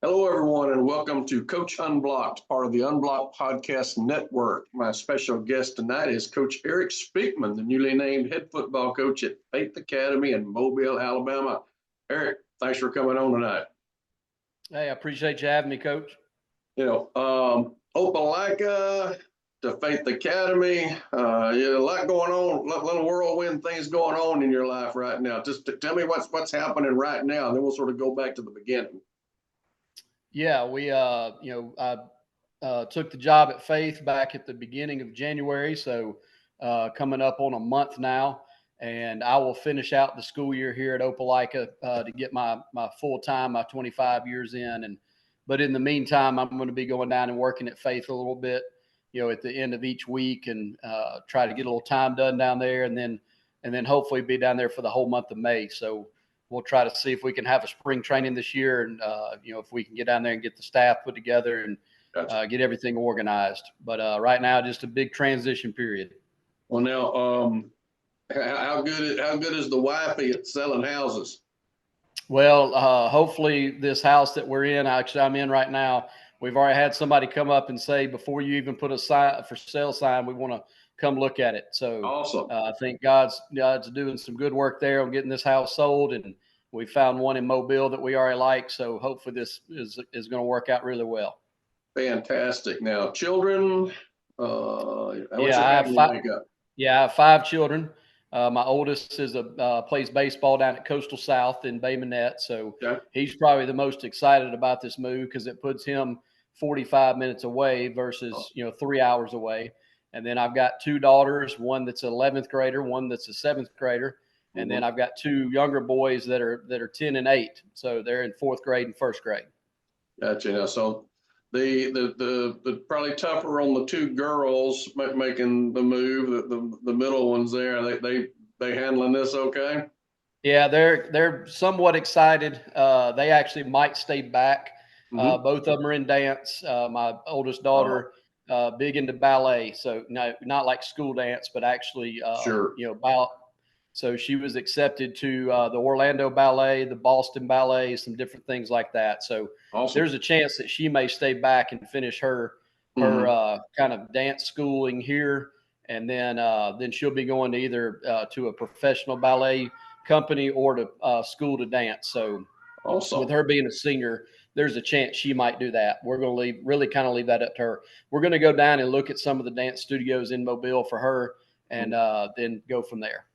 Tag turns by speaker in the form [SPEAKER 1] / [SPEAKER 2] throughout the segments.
[SPEAKER 1] Hello, everyone, and welcome to Coach Unblocked, part of the Unblocked Podcast Network. My special guest tonight is Coach Erik Speakman, the newly named head football coach at Faith Academy in Mobile, Alabama. Erik, thanks for coming on tonight.
[SPEAKER 2] Hey, I appreciate you having me, Coach.
[SPEAKER 1] Opelika to Faith Academy, a lot going on, little whirlwind things going on in your life right now. Just tell me what's happening right now, and then we'll sort of go back to the beginning.
[SPEAKER 2] Yeah, I took the job at Faith back at the beginning of January, so coming up on a month now, and I will finish out the school year here at Opelika to get my full time, my 25 years in. But in the meantime, I'm going to be going down and working at Faith a little bit, at the end of each week, and try to get a little time done down there, and then hopefully be down there for the whole month of May. So we'll try to see if we can have a spring training this year, and if we can get down there and get the staff put together and get everything organized. But right now, just a big transition period.
[SPEAKER 1] Well, now, how good is the wifey at selling houses?
[SPEAKER 2] Well, hopefully this house that we're in, actually I'm in right now, we've already had somebody come up and say, before you even put a sign for sale sign, we want to come look at it. So
[SPEAKER 1] awesome.
[SPEAKER 2] I think God's doing some good work there on getting this house sold, and we found one in Mobile that we already like. So hopefully this is going to work out really well.
[SPEAKER 1] Fantastic. Now, children,
[SPEAKER 2] I have five children. My oldest plays baseball down at Coastal South in Bay Minette. So he's probably the most excited about this move because it puts him 45 minutes away versus, 3 hours away. And then I've got two daughters, one that's an 11th grader, one that's a 7th grader. And then I've got two younger boys that are 10 and 8. So they're in 4th grade and 1st grade.
[SPEAKER 1] Gotcha. Now, so the probably tougher on the two girls making the move, the middle ones there, they handling this okay?
[SPEAKER 2] Yeah, they're somewhat excited. They actually might stay back. Both of them are in dance. My oldest daughter, big into ballet, so not like school dance, but actually, So she was accepted to the Orlando Ballet, the Boston Ballet, some different things like that. So There's a chance that she may stay back and finish her kind of dance schooling here, and then she'll be going to either to a professional ballet company or to school to dance. So with her being a senior, there's a chance she might do that. We're going to leave that up to her. We're going to go down and look at some of the dance studios in Mobile for her, and then go from there.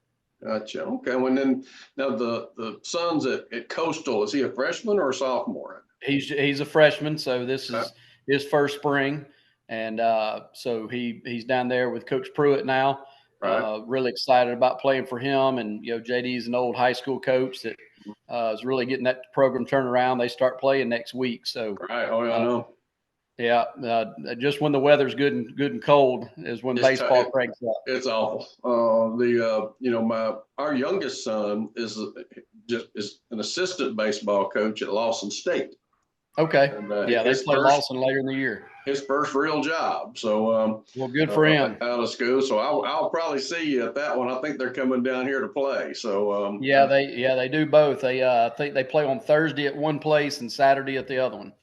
[SPEAKER 1] Gotcha. Okay. Well, then now the son's at Coastal. Is he a freshman or a sophomore?
[SPEAKER 2] He's a freshman, so this is his first spring, and so he's down there with Coach Pruitt now. Right. Really excited about playing for him, and JD's an old high school coach that is really getting that program turned around. They start playing next week, so
[SPEAKER 1] right. Oh yeah, I know.
[SPEAKER 2] Yeah, just when the weather's good and cold is when baseball cranks up.
[SPEAKER 1] It's awful. Our youngest son is an assistant baseball coach at Lawson State.
[SPEAKER 2] Okay. And, they play Lawson later in the year.
[SPEAKER 1] His first real job. So
[SPEAKER 2] well, good for him.
[SPEAKER 1] Out of school, so I'll probably see you at that one. I think they're coming down here to play. So
[SPEAKER 2] they do both. I think they play on Thursday at one place and Saturday at the other one.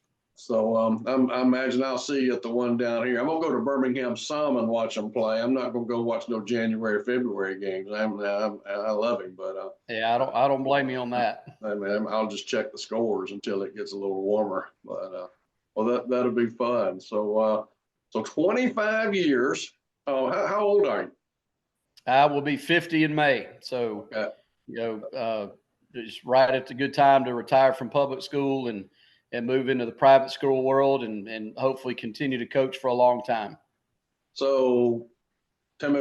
[SPEAKER 1] So I imagine I'll see you at the one down here. I'm going to go to Birmingham some and watch them play. I'm not going to go watch no January, February games. I love him, but
[SPEAKER 2] I don't blame you on that.
[SPEAKER 1] I'll just check the scores until it gets a little warmer. But that'll be fun. So 25 years. How old are you?
[SPEAKER 2] I will be 50 in May. So just right at the good time to retire from public school and move into the private school world and hopefully continue to coach for a long time.
[SPEAKER 1] So tell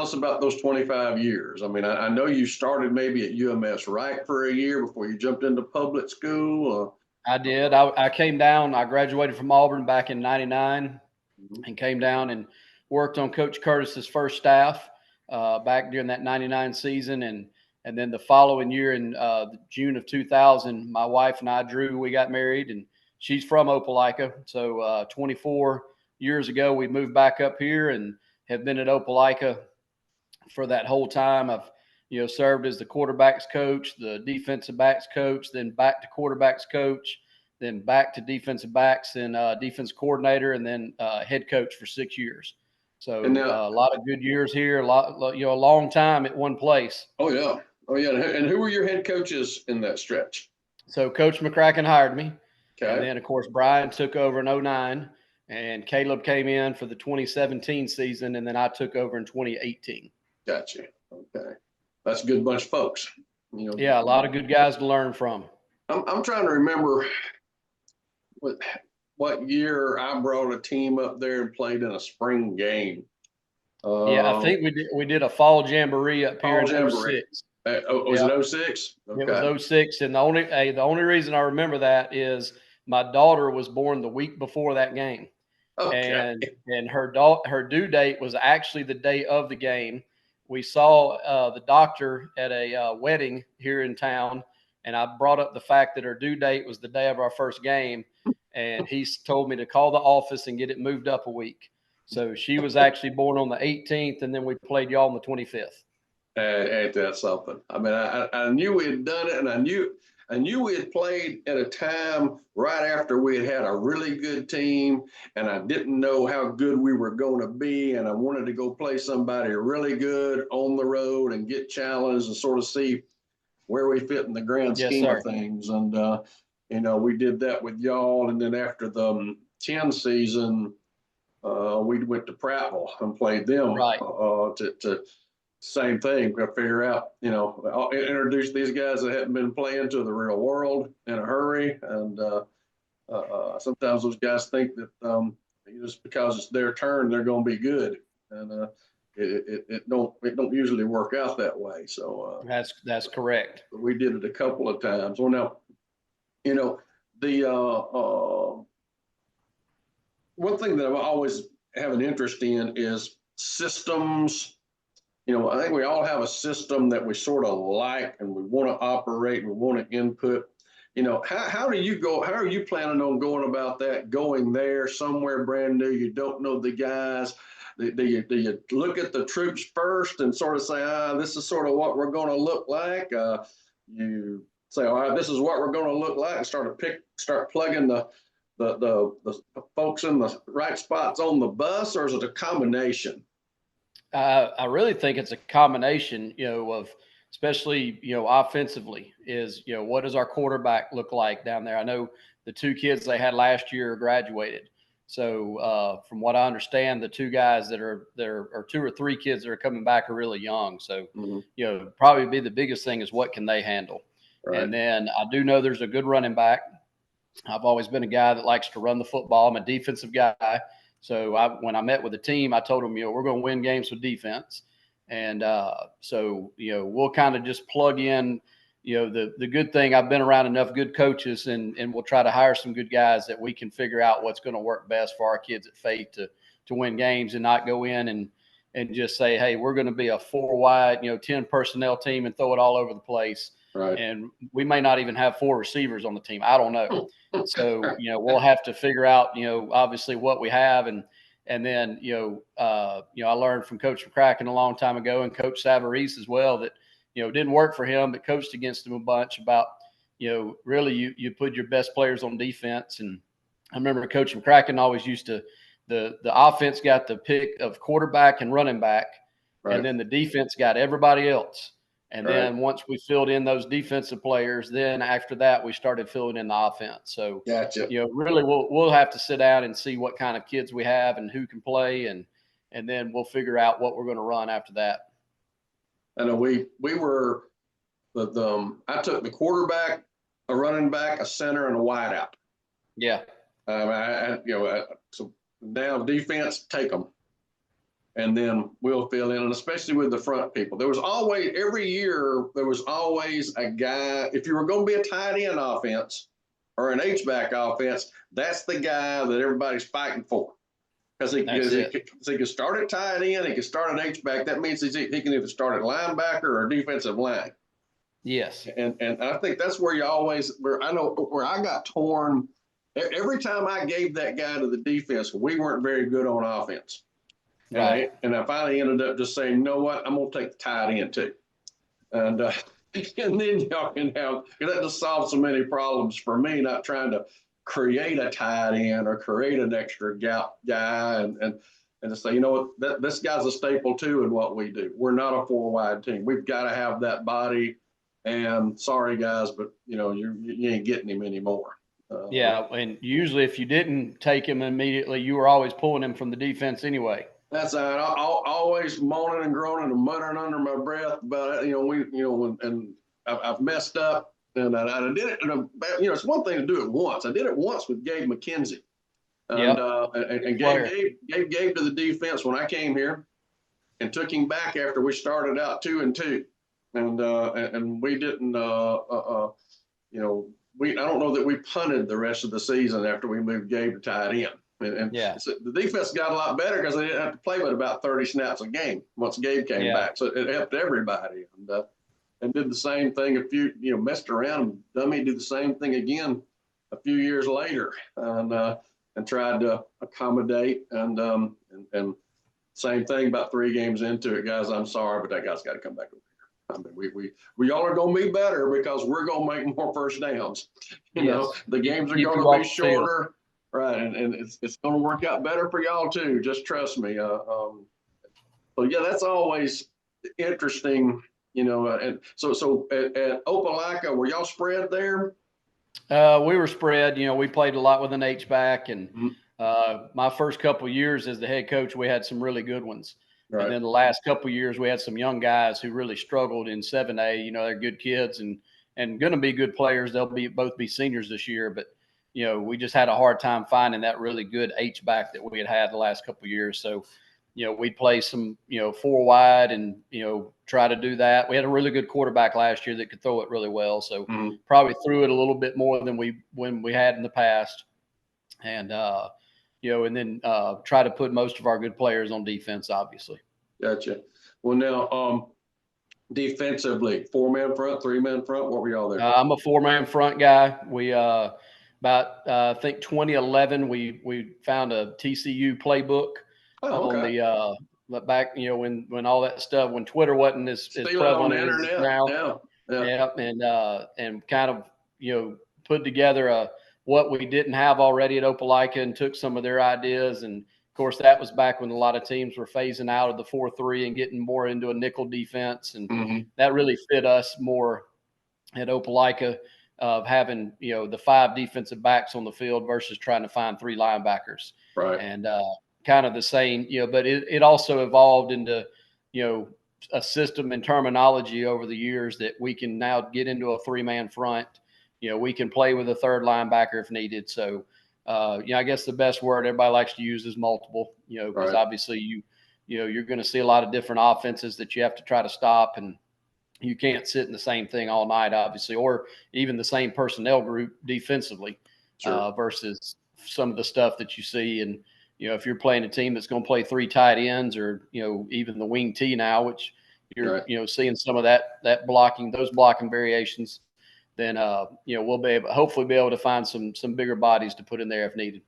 [SPEAKER 1] us about those 25 years. I mean, I know you started maybe at UMS Wright for a year before you jumped into public school.
[SPEAKER 2] I did. I came down. I graduated from Auburn back in '99 and came down and worked on Coach Curtis's first staff back during that '99 season. And then the following year in June of 2000, my wife and I, Drew, we got married, and she's from Opelika. So 24 years ago, we moved back up here and have been at Opelika for that whole time. I've, served as the quarterbacks coach, the defensive backs coach, then back to quarterbacks coach, then back to defensive backs and defense coordinator, and then head coach for 6 years. So
[SPEAKER 1] now,
[SPEAKER 2] a lot of good years here, a long time at one place.
[SPEAKER 1] Oh yeah. And who were your head coaches in that stretch?
[SPEAKER 2] So Coach McCracken hired me.
[SPEAKER 1] Okay.
[SPEAKER 2] And then, of course, Brian took over in 2009, and Caleb came in for the 2017 season, and then I took over in 2018.
[SPEAKER 1] Gotcha. Okay. That's a good bunch of folks.
[SPEAKER 2] Yeah, a lot of good guys to learn from.
[SPEAKER 1] I'm trying to remember what year I brought a team up there and played in a spring game.
[SPEAKER 2] Yeah, I think we did a fall jamboree up here in 06.
[SPEAKER 1] Was it 06? Okay.
[SPEAKER 2] It was 06, and the only reason I remember that is my daughter was born the week before that game.
[SPEAKER 1] Okay.
[SPEAKER 2] And her due date was actually the day of the game. We saw the doctor at a wedding here in town, and I brought up the fact that her due date was the day of our first game, and he told me to call the office and get it moved up a week. So she was actually born on the 18th, and then we played y'all on the 25th.
[SPEAKER 1] Ain't that something? I mean, I knew we had done it, and I knew we had played at a time right after we had a really good team, and I didn't know how good we were going to be, and I wanted to go play somebody really good on the road and get challenged and sort of see where we fit in the grand scheme of things. And we did that with y'all, and then after the 10 season, we went to Prattville and played them.
[SPEAKER 2] Right.
[SPEAKER 1] To same thing. We got to figure out, introduce these guys that hadn't been playing to the real world in a hurry. And sometimes those guys think that just because it's their turn, they're going to be good. And it don't usually work out that way. So
[SPEAKER 2] that's correct.
[SPEAKER 1] We did it a couple of times. Well, now, the one thing that I always have an interest in is systems. I think we all have a system that we sort of like and we want to operate and we want to input. How are you planning on going about that, going there somewhere brand new? You don't know the guys. Do you look at the troops first and sort of say, this is sort of what we're going to look like? You say, all right, this is what we're going to look like, and start plugging the folks in the right spots on the bus, or is it a combination?
[SPEAKER 2] I really think it's a combination, of especially, offensively is, what does our quarterback look like down there? I know the two kids they had last year graduated. So from what I understand, the two guys that are there, or two or three kids that are coming back, are really young. So, probably be the biggest thing is what can they handle? Right. And then I do know there's a good running back. I've always been a guy that likes to run the football. I'm a defensive guy. So when I met with the team, I told them, we're going to win games with defense. And so, we'll kind of just plug in, the good thing. I've been around enough good coaches, and we'll try to hire some good guys that we can figure out what's going to work best for our kids at Faith to win games, and not go in and just say, hey, we're going to be a 4-wide, 10 personnel team and throw it all over the place.
[SPEAKER 1] Right.
[SPEAKER 2] And we may not even have 4 receivers on the team. I don't know. So, we'll have to figure out, obviously what we have. And then, I learned from Coach McCracken a long time ago, and Coach Savarese as well, that, it didn't work for him, but coached against him a bunch about, really you put your best players on defense. And I remember Coach McCracken always used to, the offense got the pick of quarterback and running back. Right. And then the defense got everybody else. And then once we filled in those defensive players, then after that, we started filling in the offense. So,
[SPEAKER 1] gotcha.
[SPEAKER 2] Really we'll have to sit down and see what kind of kids we have and who can play. And then we'll figure out what we're going to run after that.
[SPEAKER 1] I know we were I took the quarterback, a running back, a center, and a wideout.
[SPEAKER 2] Yeah.
[SPEAKER 1] So now defense, take them. And then we'll fill in, and especially with the front people. Every year, there was always a guy. If you were going to be a tight end offense or an H-back offense, that's the guy that everybody's fighting for. Because he can start at tight end, he can start at H-back. That means he can either start at linebacker or defensive line.
[SPEAKER 2] Yes.
[SPEAKER 1] And I think that's where where I got torn. Every time I gave that guy to the defense, we weren't very good on offense.
[SPEAKER 2] Right.
[SPEAKER 1] And I finally ended up just saying, you know what, I'm going to take the tight end too. And then y'all can have, that just solves so many problems for me, not trying to create a tight end or create an extra gap guy and to say, you know what, this guy's a staple too in what we do. We're not a 4-wide team. We've got to have that body. And sorry guys, but you know you ain't getting him anymore.
[SPEAKER 2] Yeah, and usually if you didn't take him immediately, you were always pulling him from the defense anyway.
[SPEAKER 1] That's right. I always moaning and groaning and muttering under my breath about it. And I've messed up, and I did it. And it's one thing to do it once. I did it once with Gabe McKenzie, and Gabe gave to the defense when I came here, and took him back after we started out 2-2, and we didn't. I don't know that we punted the rest of the season after we moved Gabe to tight end. And the defense got a lot better because they didn't have to play but about 30 snaps a game once Gabe came back. So it helped everybody. And did the same thing messed around and dummy did the same thing again a few years later and tried to accommodate. And same thing about 3 games into it, guys, I'm sorry, but that guy's got to come back over here. I mean, we all are going to be better because we're going to make more first downs. You know, the games are going to be shorter. Right, and it's going to work out better for y'all too. Just trust me. So yeah, that's always interesting, And so at Opelika, were y'all spread there?
[SPEAKER 2] We were spread. We played a lot with an H-back, and my first couple of years as the head coach, we had some really good ones. Right. And then the last couple of years, we had some young guys who really struggled in 7A. They're good kids and going to be good players. They'll both be seniors this year, but. We just had a hard time finding that really good H-back that we had the last couple of years. So, we'd play some, 4-wide and, try to do that. We had a really good quarterback last year that could throw it really well. So probably threw it a little bit more than when we had in the past. And, and then try to put most of our good players on defense, obviously.
[SPEAKER 1] Gotcha. Well, now, defensively, 4-man front, 3-man front, what were y'all there?
[SPEAKER 2] I'm a 4-man front guy. We, I think 2011, we found a TCU playbook on the back, when all that stuff, when Twitter wasn't as prevalent as now. And kind of, put together what we didn't have already at Opelika and took some of their ideas. And of course, that was back when a lot of teams were phasing out of the 4-3 and getting more into a nickel defense. And that really fit us more at Opelika. Of having, the 5 defensive backs on the field versus trying to find 3 linebackers.
[SPEAKER 1] Right.
[SPEAKER 2] And kind of the same, but it also evolved into, a system and terminology over the years that we can now get into a 3-man front. We can play with a 3rd linebacker if needed. So, I guess the best word everybody likes to use is multiple, because obviously you're going to see a lot of different offenses that you have to try to stop, and you can't sit in the same thing all night, obviously, or even the same personnel group defensively versus some of the stuff that you see. And, if you're playing a team that's going to play 3 tight ends or, even the wing T now, which you're, seeing some of that blocking, those blocking variations, then, we'll hopefully be able to find some bigger bodies to put in there if needed.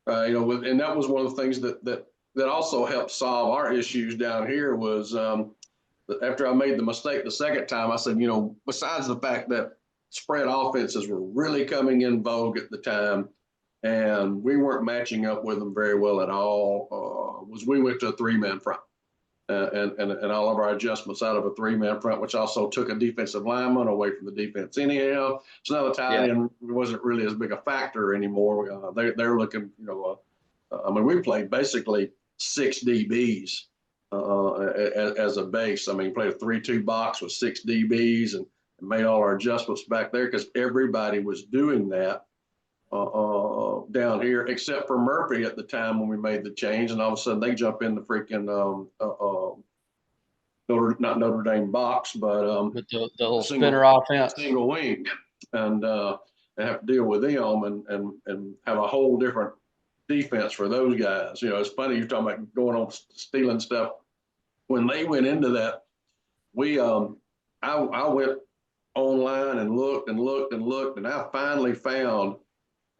[SPEAKER 1] And that was one of the things that also helped solve our issues down here was, after I made the mistake the second time, I said, besides the fact that spread offenses were really coming in vogue at the time, and we weren't matching up with them very well at all, was we went to a 3-man front. And all of our adjustments out of a 3-man front, which also took a defensive lineman away from the defense anyhow. So now the tight end wasn't really as big a factor anymore. They're looking, we played basically 6 DBs. As a base. Played a 3-2 box with 6 DBs and made all our adjustments back there because everybody was doing that down here except for Murphy at the time when we made the change, and all of a sudden they jump in the freaking not Notre Dame box, but
[SPEAKER 2] with the little spinner offense,
[SPEAKER 1] single wing, and have to deal with them and have a whole different defense for those guys. It's funny you're talking about going on stealing stuff. When they went into that, I went online and looked, and I finally found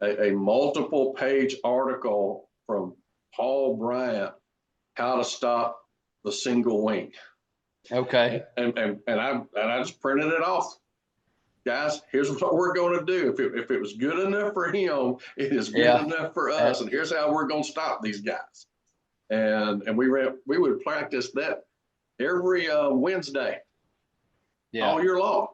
[SPEAKER 1] a multiple page article from Paul Bryant, how to stop the single wing.
[SPEAKER 2] Okay.
[SPEAKER 1] And I just printed it off. guys, here's what we're going to do. If it was good enough for him, it is good enough for us. And here's how we're going to stop these guys. And we would practice that every Wednesday, all year long.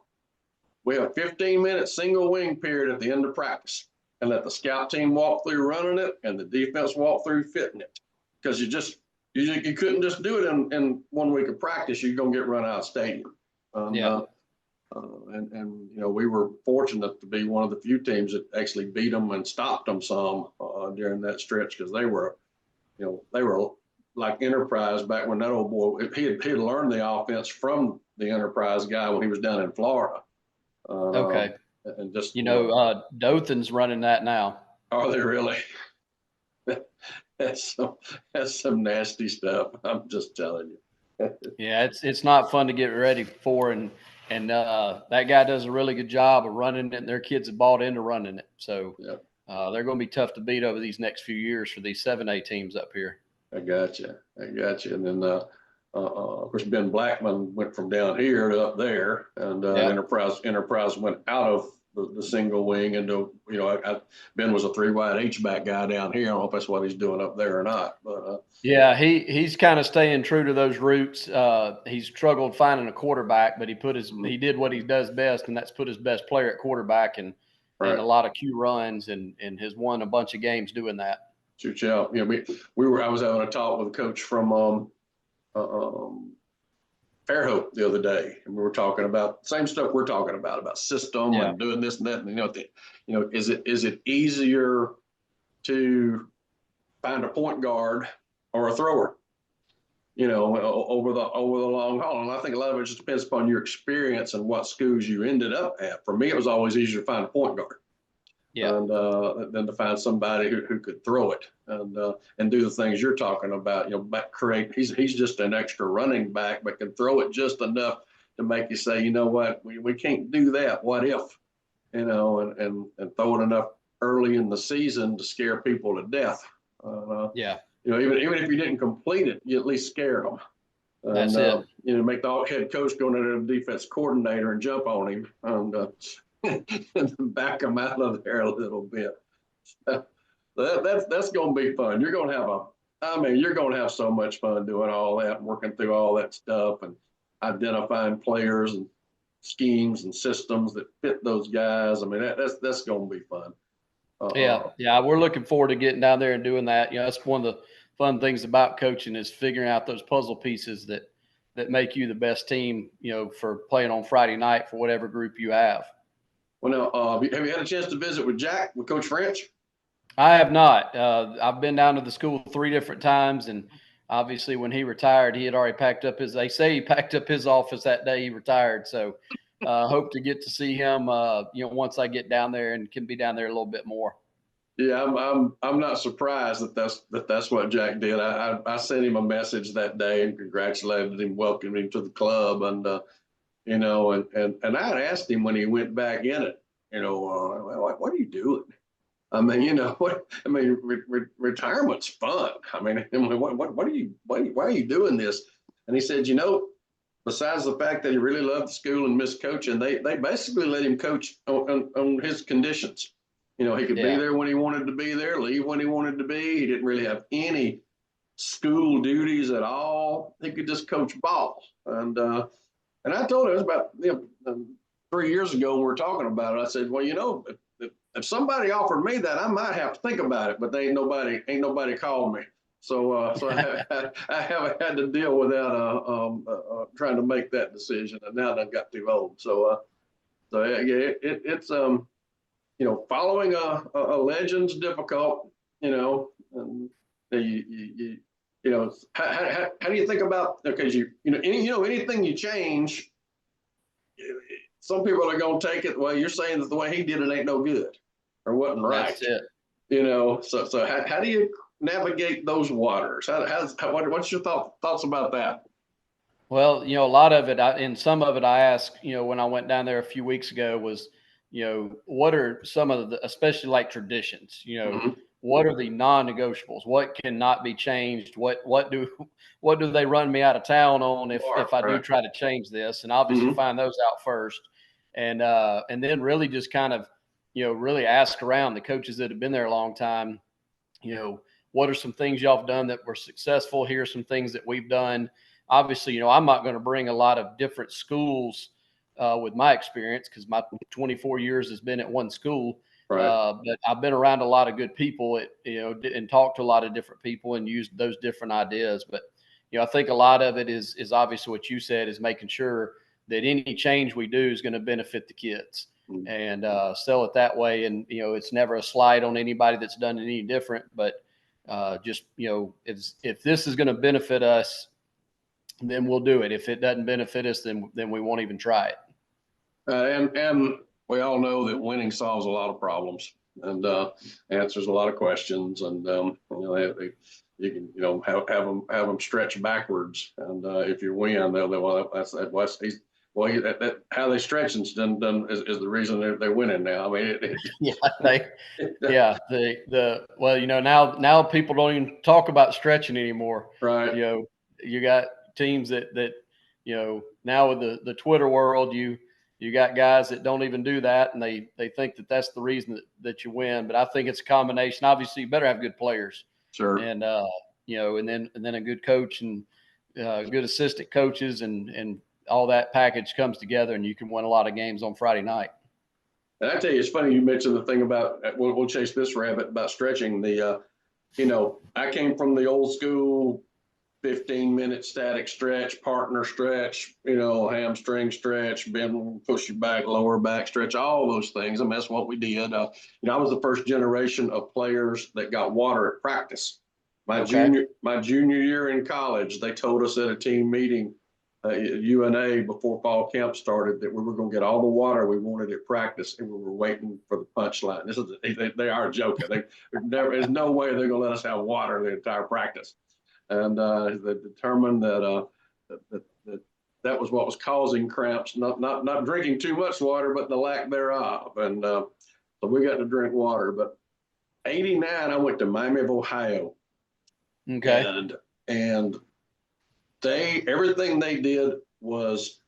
[SPEAKER 1] We have a 15-minute single wing period at the end of practice, and let the scout team walk through running it and the defense walk through fitting it. Because you couldn't just do it in 1 week of practice. You're going to get run out of stadium. And we were fortunate to be one of the few teams that actually beat them and stopped them some during that stretch, because they were like Enterprise back when that old boy, he had learned the offense from the Enterprise guy when he was down in Florida. And just
[SPEAKER 2] Dothan's running that now.
[SPEAKER 1] Are they really? That's some nasty stuff. I'm just telling you.
[SPEAKER 2] Yeah, it's not fun to get ready for, and that guy does a really good job of running it, and their kids have bought into running it. So they're going to be tough to beat over these next few years for these 7A teams up here.
[SPEAKER 1] I got you. And then, of course, Ben Blackman went from down here to up there, and Enterprise went out of the single wing into, Ben was a 3 wide H-back guy down here. I don't know if that's what he's doing up there or not, but
[SPEAKER 2] he's kind of staying true to those roots. He's struggled finding a quarterback, but he did what he does best, and that's put his best player at quarterback and a lot of Q runs, and has won a bunch of games doing that.
[SPEAKER 1] Shoot out. I was having a talk with a coach from Fairhope the other day, and we were talking about the same stuff we're talking about system and doing this and that. And, is it easier to find a point guard or a thrower, over the long haul? And I think a lot of it just depends upon your experience and what schools you ended up at. For me, it was always easier to find a point guard. And then to find somebody who could throw it and do the things you're talking about, he's just an extra running back, but can throw it just enough to make you say, you know what, we can't do that. What if, and throw it enough early in the season to scare people to death. Even if you didn't complete it, you at least scared them.
[SPEAKER 2] That's it.
[SPEAKER 1] Make the head coach go into the defense coordinator and jump on him and back them out of there a little bit. That's going to be fun. You're going to have so much fun doing all that and working through all that stuff and identifying players and schemes and systems that fit those guys. That's going to be fun.
[SPEAKER 2] We're looking forward to getting down there and doing that. That's one of the fun things about coaching, is figuring out those puzzle pieces that make you the best team, for playing on Friday night for whatever group you have.
[SPEAKER 1] Well, now, have you had a chance to visit with Coach French?
[SPEAKER 2] I have not. I've been down to the school 3 different times, and obviously when he retired, he had already packed up he packed up his office that day he retired. So hope to get to see him, once I get down there and can be down there a little bit more.
[SPEAKER 1] Yeah, I'm not surprised that's what Jack did. I sent him a message that day and congratulated him, welcomed him to the club, and and I had asked him when he went back in it, what are you doing? Retirement's fun. Why are you doing this? And he said, besides the fact that he really loved the school and missed coaching, they basically let him coach on his conditions. He could be there when he wanted to be there, leave when he wanted to be. He didn't really have any school duties at all. He could just coach ball. And I told him, it was about 3 years ago when we were talking about it. I said, well, if somebody offered me that, I might have to think about it, but ain't nobody called me. So I haven't had to deal with that trying to make that decision, and now I got too old. It's following a legend's difficult. And how do you think about, because anything you change, some people are going to take it, well, you're saying that the way he did it ain't no good or wasn't right.
[SPEAKER 2] That's it.
[SPEAKER 1] So how do you navigate those waters? What's your thoughts about that?
[SPEAKER 2] Well, a lot of it, and some of it I asked, when I went down there a few weeks ago was, what are some of the, especially like traditions, what are the non-negotiables? What cannot be changed? What do they run me out of town on if I do try to change this? And obviously find those out first. and then really just kind of, really ask around the coaches that have been there a long time, what are some things y'all have done that were successful? Here's some things that we've done. Obviously, I'm not going to bring a lot of different schools with my experience, because my 24 years has been at one school.
[SPEAKER 1] Right.
[SPEAKER 2] But I've been around a lot of good people, and talked to a lot of different people and used those different ideas. But, I think a lot of it is obviously what you said, is making sure that any change we do is going to benefit the kids, and sell it that way. And, it's never a slight on anybody that's done it any different, but just, if this is going to benefit us, then we'll do it. If it doesn't benefit us, then we won't even try it.
[SPEAKER 1] And we all know that winning solves a lot of problems and answers a lot of questions. And you can have them stretch backwards. And if you win, they'll well, that's how they stretch and is the reason they're winning now. I mean,
[SPEAKER 2] now people don't even talk about stretching anymore.
[SPEAKER 1] Right.
[SPEAKER 2] You got teams that now with the Twitter world, you got guys that don't even do that, and they think that that's the reason that you win. But I think it's a combination. Obviously, you better have good players,
[SPEAKER 1] sure,
[SPEAKER 2] and and then a good coach and good assistant coaches, and all that package comes together, and you can win a lot of games on Friday night.
[SPEAKER 1] And I tell you, it's funny you mentioned the thing about we'll chase this rabbit about stretching. I came from the old school 15-minute static stretch, partner stretch, hamstring stretch, bend, push your back, lower back stretch, all those things. I mean, that's what we did. I was the first generation of players that got water at practice. My junior year in college, they told us at a team meeting at UNA before fall camp started that we were going to get all the water we wanted at practice, and we were waiting for the punchline. They are joking. There's no way they're going to let us have water the entire practice. And they determined that was what was causing cramps, not drinking too much water, but the lack thereof. And so we got to drink water. But 89, I went to Miami of Ohio.
[SPEAKER 2] Okay.
[SPEAKER 1] And everything they did was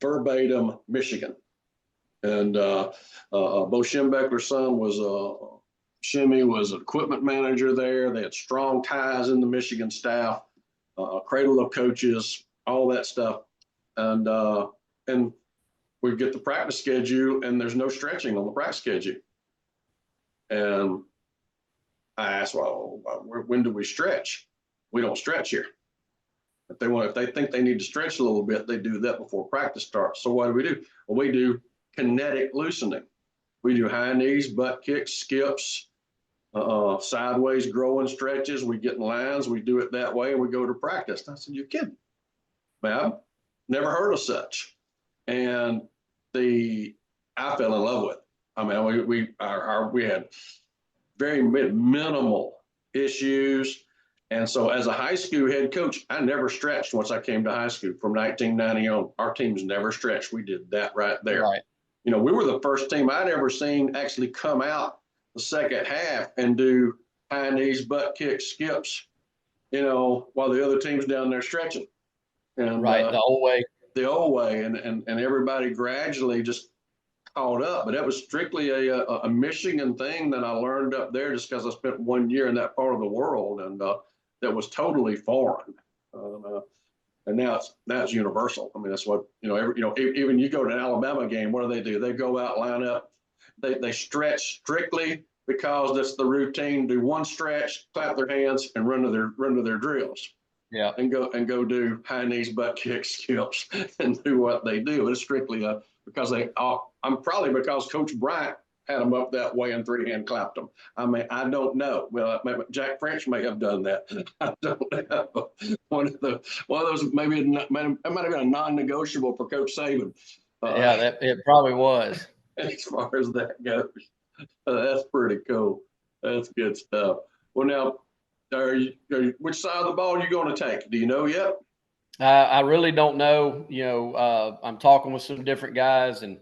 [SPEAKER 1] verbatim Michigan. And Bo Schembechler's son was Shimmy was an equipment manager there. They had strong ties in the Michigan staff, cradle of coaches, all that stuff. And we get the practice schedule, and there's no stretching on the practice schedule. And I asked, well, when do we stretch? We don't stretch here. If they think they need to stretch a little bit, they do that before practice starts. So what do? Well, we do kinetic loosening. We do high knees, butt kicks, skips, sideways growing stretches. We get in lines. We do it that way, and we go to practice. And I said, "You're kidding, man? I've never heard of such." And I fell in love with it. I mean, we had very minimal issues. And so as a high school head coach, I never stretched once I came to high school. From 1990 on, our teams never stretched. We did that right there.
[SPEAKER 2] Right.
[SPEAKER 1] We were the first team I'd ever seen actually come out the second half and do high knees, butt kicks, skips, while the other team's down there stretching. And
[SPEAKER 2] right, the old way.
[SPEAKER 1] The old way. And everybody gradually just caught up. But that was strictly a Michigan thing that I learned up there just because I spent 1 year in that part of the world, and that was totally foreign. And now it's universal. I mean, that's what, even you go to an Alabama game, what do? They go out, line up. They stretch strictly because that's the routine. Do one stretch, clap their hands, and run to their drills.
[SPEAKER 2] Yeah.
[SPEAKER 1] And go do high knees, butt kicks, skips, and do what they do. It's strictly because because Coach Bryant had them up that way and three-hand clapped them. I mean, I don't know. Well, Jack French may have done that. I don't know. One of those it might have been a non-negotiable for Coach Saban.
[SPEAKER 2] It probably was.
[SPEAKER 1] As far as that goes, that's pretty cool. That's good stuff. Well, now, which side of the ball are you going to take? Do you know yet?
[SPEAKER 2] I really don't know. I'm talking with some different guys, and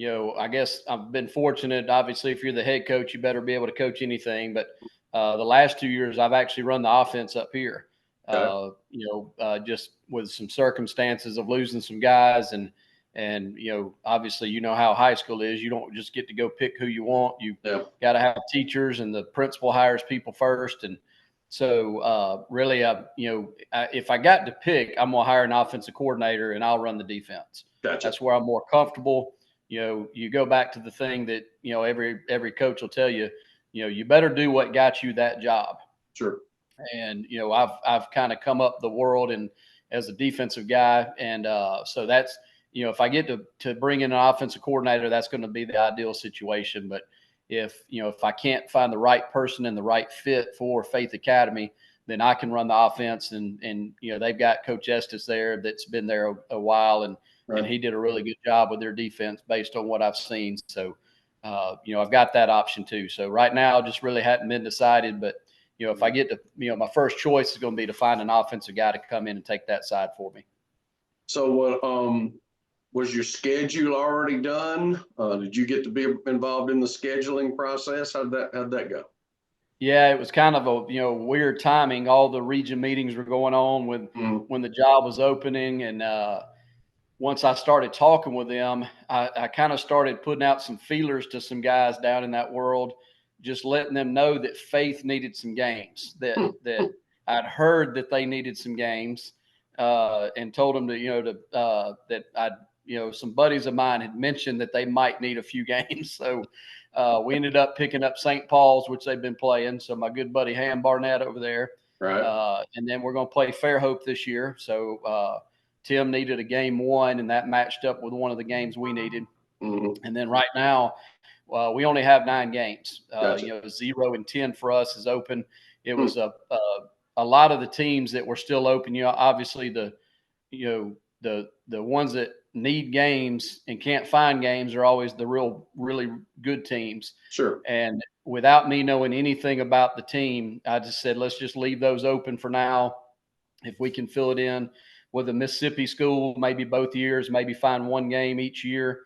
[SPEAKER 2] I guess I've been fortunate. Obviously, if you're the head coach, you better be able to coach anything. But the last 2 years, I've actually run the offense up here.
[SPEAKER 1] Okay.
[SPEAKER 2] Just with some circumstances of losing some guys, and And, obviously, how high school is. You don't just get to go pick who you want. You got to have teachers, and the principal hires people first. And so really, if I got to pick, I'm going to hire an offensive coordinator and I'll run the defense.
[SPEAKER 1] Gotcha.
[SPEAKER 2] That's where I'm more comfortable. You go back to the thing that, every coach will tell you, you better do what got you that job.
[SPEAKER 1] Sure.
[SPEAKER 2] And, I've kind of come up the world and as a defensive guy. And so that's, if I get to bring in an offensive coordinator, that's going to be the ideal situation. But if I can't find the right person and the right fit for Faith Academy, then I can run the offense. And they've got Coach Estes there that's been there a while, and he did a really good job with their defense based on what I've seen. So, I've got that option too. So right now, just really hadn't been decided. But, if I get to, my first choice is going to be to find an offensive guy to come in and take that side for me.
[SPEAKER 1] So was your schedule already done? Did you get to be involved in the scheduling process? How'd that go?
[SPEAKER 2] Yeah, it was kind of a weird timing. All the region meetings were going on when the job was opening, and once I started talking with them, I kind of started putting out some feelers to some guys down in that world, just letting them know that Faith needed some games. That I'd heard that they needed some games, and told them that I'd. Some buddies of mine had mentioned that they might need a few games. So we ended up picking up St. Paul's, which they've been playing. So my good buddy Ham Barnett over there.
[SPEAKER 1] Right.
[SPEAKER 2] And then we're going to play Fairhope this year. So Tim needed a game 1, and that matched up with one of the games we needed.
[SPEAKER 1] Mm-hmm.
[SPEAKER 2] And then right now, we only have 9 games.
[SPEAKER 1] Gotcha.
[SPEAKER 2] 0 and 10 for us is open. It was a lot of the teams that were still open. Obviously the ones that need games and can't find games are always the really good teams.
[SPEAKER 1] Sure.
[SPEAKER 2] And without me knowing anything about the team, I just said, let's just leave those open for now. If we can fill it in with a Mississippi school, maybe both years, maybe find 1 game each year.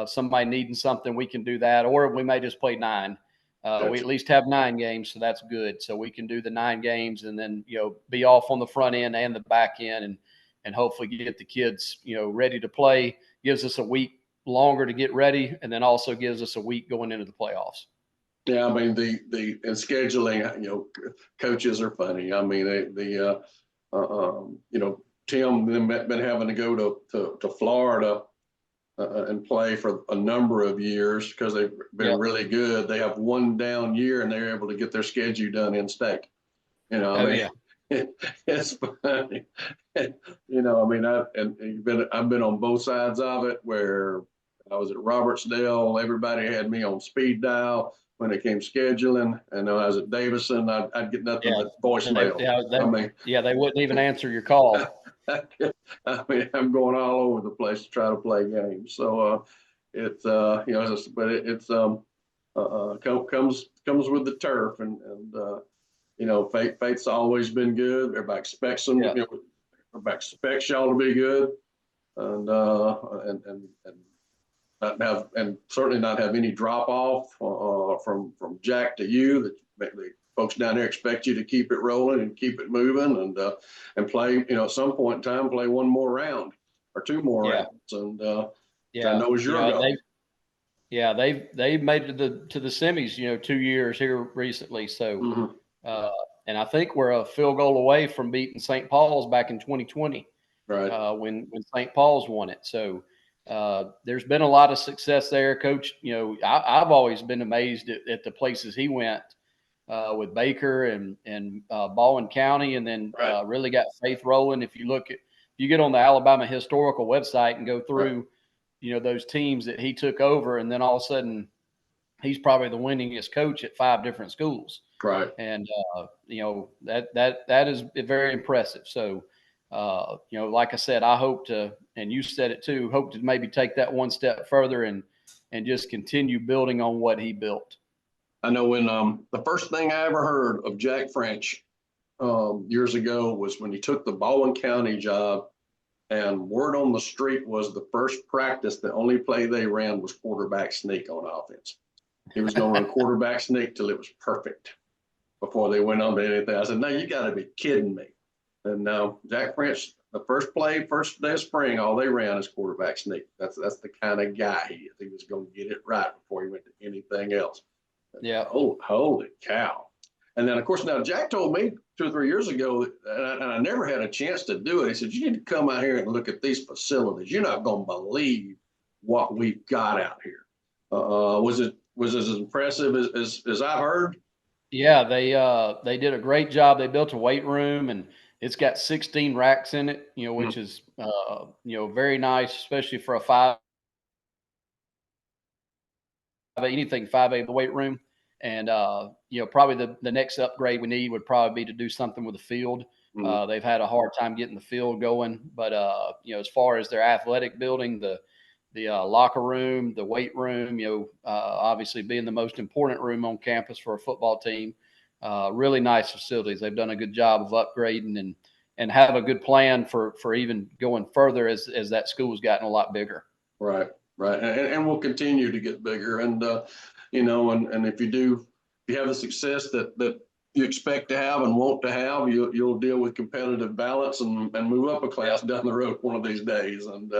[SPEAKER 2] Somebody needing something, we can do that. Or we may just play 9.
[SPEAKER 1] Gotcha.
[SPEAKER 2] We at least have 9 games, so that's good. So we can do the 9 games and then, be off on the front end and the back end, and hopefully get the kids, ready to play. Gives us a week longer to get ready, and then also gives us a week going into the playoffs.
[SPEAKER 1] Yeah, I mean the scheduling, coaches are funny. I mean Tim been having to go to Florida and play for a number of years because they've been really good. They have 1 down year and they're able to get their schedule done in state. It's funny. I've been on both sides of it. Where I was at Robertsdale, everybody had me on speed dial when it came scheduling, and I was at Davison, I'd get nothing but voicemail.
[SPEAKER 2] They wouldn't even answer your call.
[SPEAKER 1] I mean, I'm going all over the place to try to play games. So it's but it's comes with the turf, and Faith's always been good. Everybody expects them. Everybody expects y'all to be good, and not have, and certainly not have any drop off from Jack to you. That the folks down there expect you to keep it rolling and keep it moving, and play. At some point in time, play 1 more round or 2 more rounds, and I know is your goal.
[SPEAKER 2] They've made it to the semis, 2 years here recently. So, and I think we're a field goal away from beating St. Paul's back in 2020,
[SPEAKER 1] right?
[SPEAKER 2] When St. Paul's won it. So there's been a lot of success there, Coach. I've always been amazed at the places he went with Baker and Baldwin County, and then really got Faith rolling. If you get on the Alabama historical website and go through, those teams that he took over, and then all of a sudden he's probably the winningest coach at 5 different schools.
[SPEAKER 1] Right.
[SPEAKER 2] And, that is very impressive. So, like I said, I hope to, and you said it too, hope to maybe take that 1 step further and just continue building on what he built.
[SPEAKER 1] I know when the first thing I ever heard of Jack French years ago was when he took the Baldwin County job, and word on the street was the first practice, the only play they ran was quarterback sneak on offense. He was going to run quarterback sneak till it was perfect before they went on to anything. I said, no, you got to be kidding me. And Jack French the first play, first day of spring, all they ran is quarterback sneak. That's the kind of guy he is. He was going to get it right before he went to anything else.
[SPEAKER 2] Yeah.
[SPEAKER 1] Oh, holy cow. And then, of course, now Jack told me 2 or 3 years ago, and I never had a chance to do it. He said, you need to come out here and look at these facilities. You're not going to believe what we've got out here. Was it as impressive as I've heard?
[SPEAKER 2] Yeah, they did a great job. They built a weight room, and it's got 16 racks in it, which is very nice, especially for a 5A weight room. And probably the next upgrade we need would probably be to do something with the field. They've had a hard time getting the field going, but as far as their athletic building, the locker room, the weight room, obviously being the most important room on campus for a football team. Really nice facilities. They've done a good job of upgrading and have a good plan for even going further as that school's gotten a lot bigger.
[SPEAKER 1] Right. And we'll continue to get bigger. And, and if you have the success that you expect to have and want to have, you'll deal with competitive balance and move up a class down the road one of these days. And,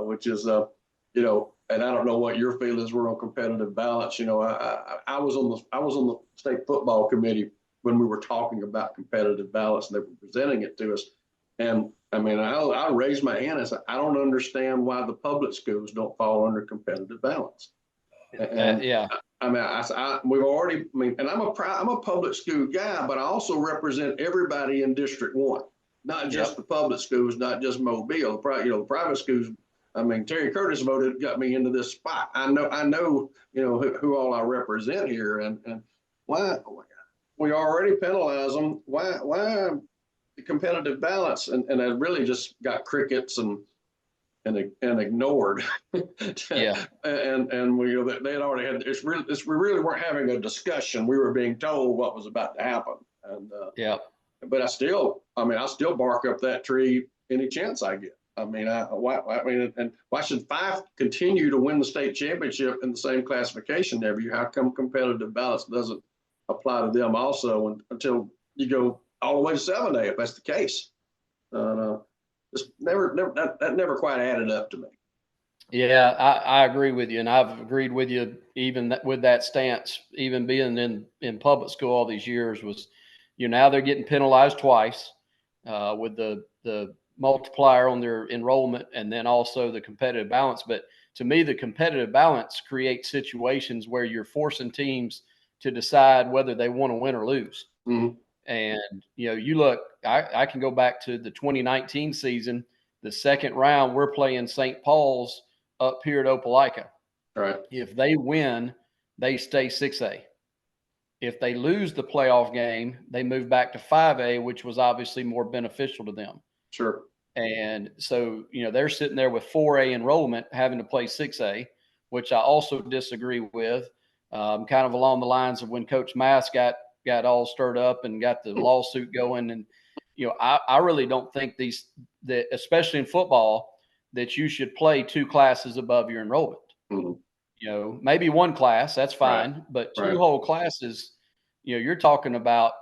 [SPEAKER 1] which is, and I don't know what your feelings were on competitive balance. I was on the state football committee when we were talking about competitive balance, and they were presenting it to us. And I mean, I raised my hand and said, I don't understand why the public schools don't fall under competitive balance. And we've already. And I'm a public school guy, but I also represent everybody in District 1. Not just the public schools, not just Mobile. The private schools. I mean, Terry Curtis got me into this spot. I know, who all I represent here, and why we already penalize them. Why the competitive balance, and I really just got crickets and ignored.
[SPEAKER 2] Yeah.
[SPEAKER 1] and they had already had. We really weren't having a discussion. We were being told what was about to happen, and But I still bark up that tree any chance I get. And why should 5 continue to win the state championship in the same classification every year? How come competitive balance doesn't apply to them also until you go all the way to 7A, if that's the case? Just that never quite added up to me.
[SPEAKER 2] Yeah, I agree with you, and I've agreed with you even with that stance. Even being in public school all these years was. Now they're getting penalized twice with the multiplier on their enrollment and then also the competitive balance. But to me, the competitive balance creates situations where you're forcing teams to decide whether they want to win or lose.
[SPEAKER 1] Mm-hmm.
[SPEAKER 2] And, you look, I can go back to the 2019 season, the second round, we're playing St. Paul's up here at Opelika.
[SPEAKER 1] Right.
[SPEAKER 2] If they win, they stay 6A. If they lose the playoff game, they move back to 5A, which was obviously more beneficial to them.
[SPEAKER 1] Sure.
[SPEAKER 2] And so, they're sitting there with 4A enrollment having to play 6A, which I also disagree with, kind of along the lines of when Coach Mass got all stirred up and got the lawsuit going. And, I really don't think that especially in football, that you should play 2 classes above your enrollment. Mm-hmm. Maybe 1 class, that's fine, right. But 2 whole classes, you're talking about,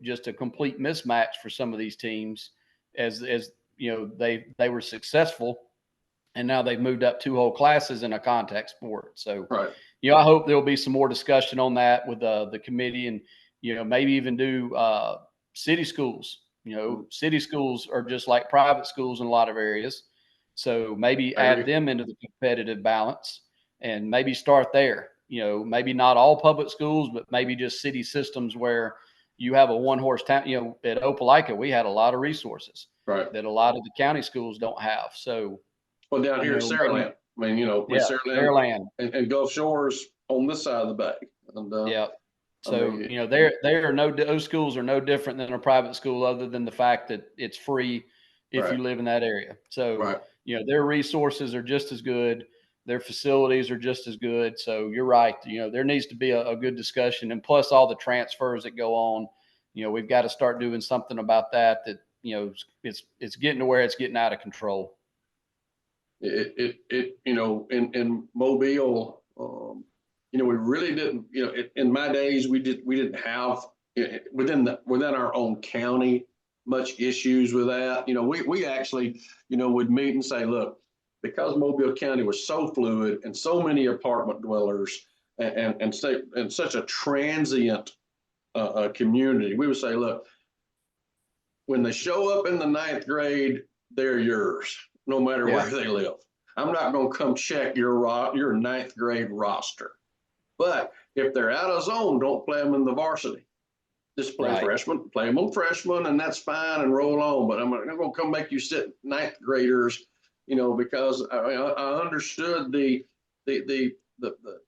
[SPEAKER 2] just a complete mismatch for some of these teams as they were successful and now they've moved up 2 whole classes in a contact sport. So, I hope there'll be some more discussion on that with the committee and, maybe even do city schools. City schools are just like private schools in a lot of areas. So maybe add them into the competitive balance and maybe start there. Maybe not all public schools, but maybe just city systems where you have a 1-horse town. At Opelika, we had a lot of resources that a lot of the county schools don't have. So,
[SPEAKER 1] down here in Saraland,
[SPEAKER 2] Saraland
[SPEAKER 1] and Gulf Shores on this side of the bay. And,
[SPEAKER 2] So, those schools are no different than a private school other than the fact that it's free if you live in that area. So, their resources are just as good. Their facilities are just as good. So you're right. There needs to be a good discussion, and plus all the transfers that go on, we've got to start doing something about that, it's getting to where it's getting out of control.
[SPEAKER 1] In Mobile, we really didn't, in my days, we didn't have within our own county, much issues with that. We actually, would meet and say, look, because Mobile County was so fluid and so many apartment dwellers and such a transient community, we would say, look, when they show up in the 9th grade, they're yours, no matter where they live. I'm not going to come check your 9th grade roster. But if they're out of zone, don't play them in the varsity. Just play freshmen, play them on freshmen, and that's fine, and roll on. But I'm not going to come make you sit 9th graders, because I understood the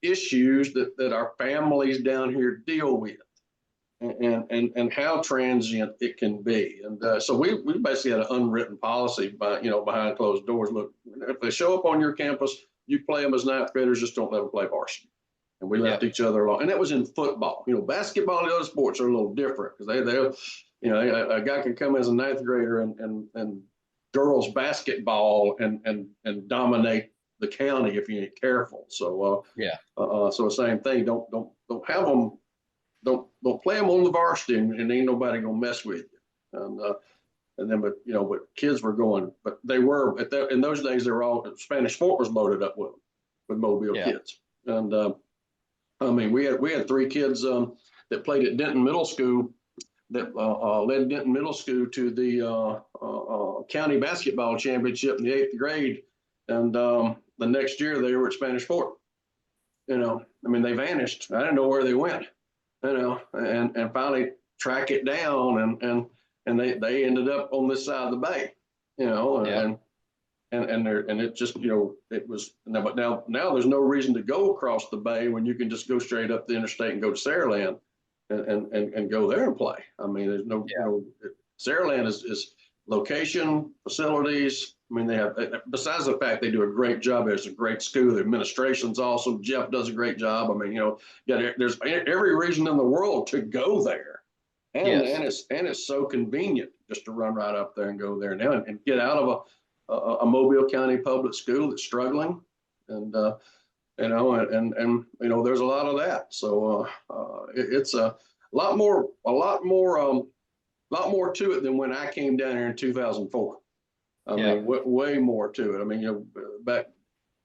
[SPEAKER 1] issues that our families down here deal with. And how transient it can be. And so we basically had an unwritten policy behind closed doors. Look, if they show up on your campus, you play them as 9th graders, just don't let them play varsity. And we left each other alone. And that was in football. Basketball and other sports are a little different because a guy can come as a 9th grader and girls basketball and dominate the county if you ain't careful. So so the same thing. Don't have them. Don't play them on the varsity, and ain't nobody gonna mess with you. And then, but kids were going, but they were in those days. They were all Spanish Fort was loaded up with Mobile kids, and we had 3 kids that played at Denton Middle School that led Denton Middle School to the county basketball championship in the 8th grade, and the next year they were at Spanish Fort. They vanished. I didn't know where they went. And finally track it down, and they ended up on this side of the bay, and it just, it was, but now there's no reason to go across the bay when you can just go straight up the interstate and go to Saraland and go there and play. There's no, Saraland is location, facilities. They have, besides the fact they do a great job, it's a great school. The administration's awesome. Jeff does a great job. There's every reason in the world to go there, and it's so convenient just to run right up there and go there now and get out of a Mobile County public school that's struggling, and there's a lot of that. So it's a lot more to it than when I came down here in 2004. Way more to it. Back,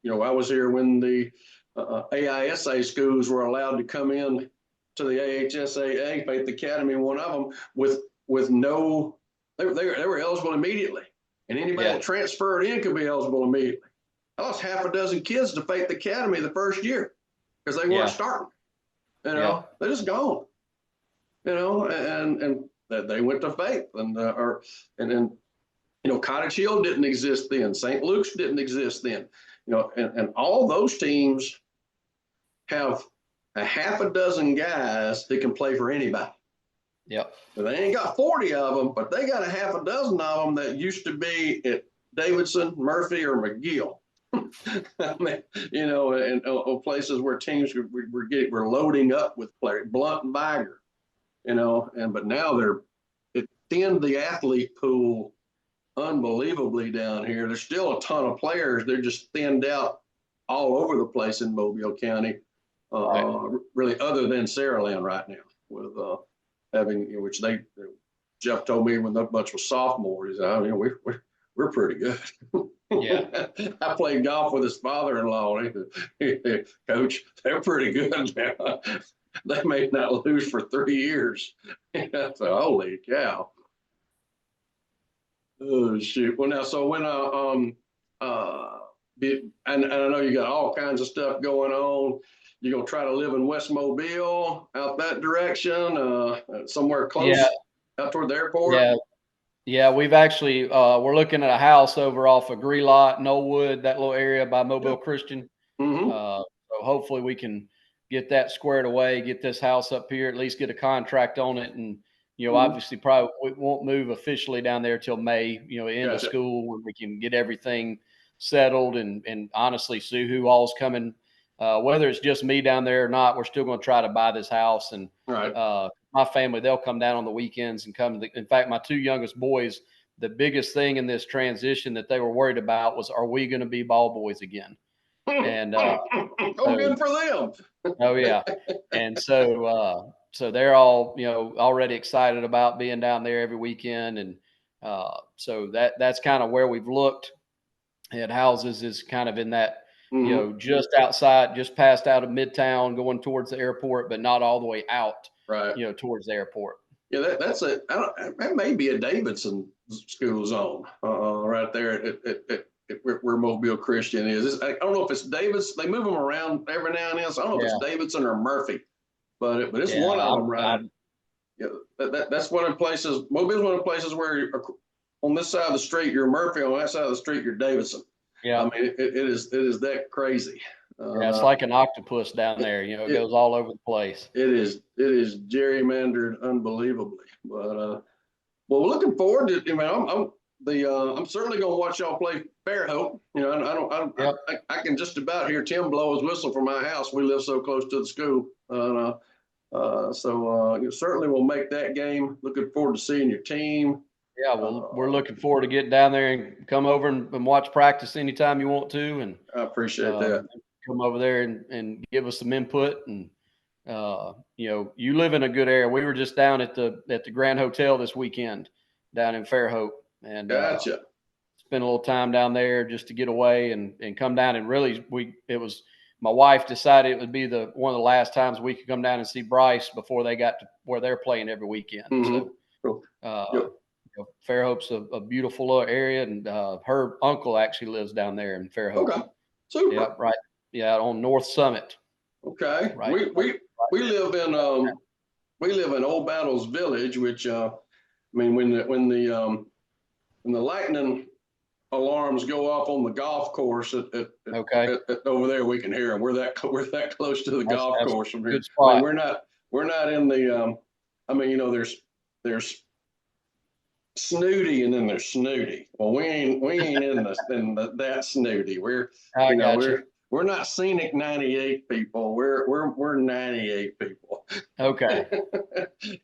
[SPEAKER 1] I was here when the AISA schools were allowed to come in to the AHSAA, Faith Academy, one of them, with no, they were eligible immediately. And anybody that transferred in could be eligible immediately. I lost half a dozen kids to Faith Academy the first year because they weren't starting. They're just gone. And they went to Faith, and then Cottage Hill didn't exist then. St. Luke's didn't exist then. And all those teams have a half a dozen guys that can play for anybody.
[SPEAKER 2] Yep.
[SPEAKER 1] But they ain't got 40 of them, but they got a half a dozen of them that used to be at Davidson, Murphy, or McGill. And places where teams were loading up with players, Blunt and Biger, but now it thinned the athlete pool unbelievably down here. There's still a ton of players. They're just thinned out all over the place in Mobile County, really, other than Saraland right now, with having, which Jeff told me when that bunch was sophomores, we're pretty good.
[SPEAKER 2] Yeah.
[SPEAKER 1] I played golf with his father-in-law. He said, Coach, they're pretty good now. They may not lose for 3 years. So, holy cow. Oh, shoot. Well, now, so when and I know you got all kinds of stuff going on. You're going to try to live in West Mobile, out that direction, somewhere close, out toward the airport?
[SPEAKER 2] Yeah, we've actually, we're looking at a house over off of Greelot, Knollwood, that little area by Mobile Christian. So hopefully we can get that squared away, get this house up here, at least get a contract on it. And, obviously probably we won't move officially down there till May, end of school, when we can get everything settled. And honestly, Sue, who all's coming, whether it's just me down there or not, we're still going to try to buy this house. And my family, they'll come down on the weekends and come. In fact, my 2 youngest boys, the biggest thing in this transition that they were worried about was, are we going to be ball boys again? And
[SPEAKER 1] good for them.
[SPEAKER 2] Oh yeah. And so they're all, already excited about being down there every weekend. And So that's kind of where we've looked at houses, is kind of in that, just outside, just past out of Midtown, going towards the airport, but not all the way out,
[SPEAKER 1] Right.
[SPEAKER 2] towards the airport.
[SPEAKER 1] Yeah, that may be a Davidson school zone right there where Mobile Christian is. I don't know if it's Davidson. They move them around every now and then. So I don't know if it's Davidson or Murphy, but it's one of them, right? Yeah, that's one of the places. Mobile's one of the places where on this side of the street you're Murphy, on that side of the street you're Davidson. Yeah, I mean it is that crazy.
[SPEAKER 2] It's like an octopus down there. It goes all over the place.
[SPEAKER 1] It is gerrymandered unbelievably. But well, we're looking forward to. I'm certainly going to watch y'all play Fairhope. I can just about hear Tim blow his whistle from my house. We live so close to the school. So you certainly will make that game. Looking forward to seeing your team.
[SPEAKER 2] Yeah, well, we're looking forward to getting down there and come over and watch practice anytime you want to. And
[SPEAKER 1] I appreciate that.
[SPEAKER 2] Come over there and give us some input. And you live in a good area. We were just down at the Grand Hotel this weekend down in Fairhope, and
[SPEAKER 1] gotcha.
[SPEAKER 2] Spent a little time down there just to get away and come down. And really, my wife decided it would be one of the last times we could come down and see Bryce before they got to where they're playing every weekend. So Fairhope's a beautiful little area, and her uncle actually lives down there in Fairhope.
[SPEAKER 1] Okay, super.
[SPEAKER 2] Yeah, right. Yeah, on North Summit.
[SPEAKER 1] Okay, right. We live in Old Battles Village, which when the lightning alarms go off on the golf course over there, we can hear them. We're that close to the golf course from here. I mean, we're not in the. There's snooty and then there's snooty. Well, we ain't in that snooty. We're not scenic 98 people. We're 98 people.
[SPEAKER 2] Okay.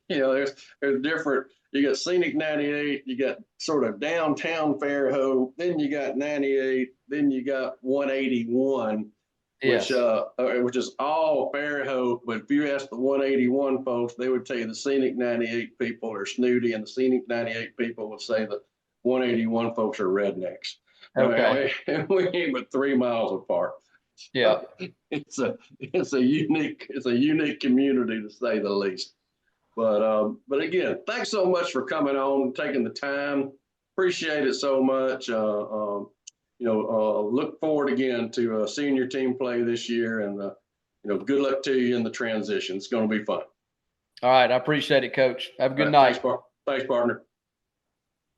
[SPEAKER 1] There's different. You got scenic 98. You got sort of downtown Fairhope. Then you got 98. Then you got 181, which is all Fairhope. But if you ask the 181 folks, they would tell you the scenic 98 people are snooty, and the scenic 98 people would say the 181 folks are rednecks.
[SPEAKER 2] Okay.
[SPEAKER 1] We ain't but 3 miles apart.
[SPEAKER 2] Yeah,
[SPEAKER 1] it's a unique community, to say the least. But again, thanks so much for coming on and taking the time. Appreciate it so much. Look forward again to seeing your team play this year, and good luck to you in the transition. It's going to be fun.
[SPEAKER 2] All right, I appreciate it, Coach. Have a good night.
[SPEAKER 1] Thanks, partner.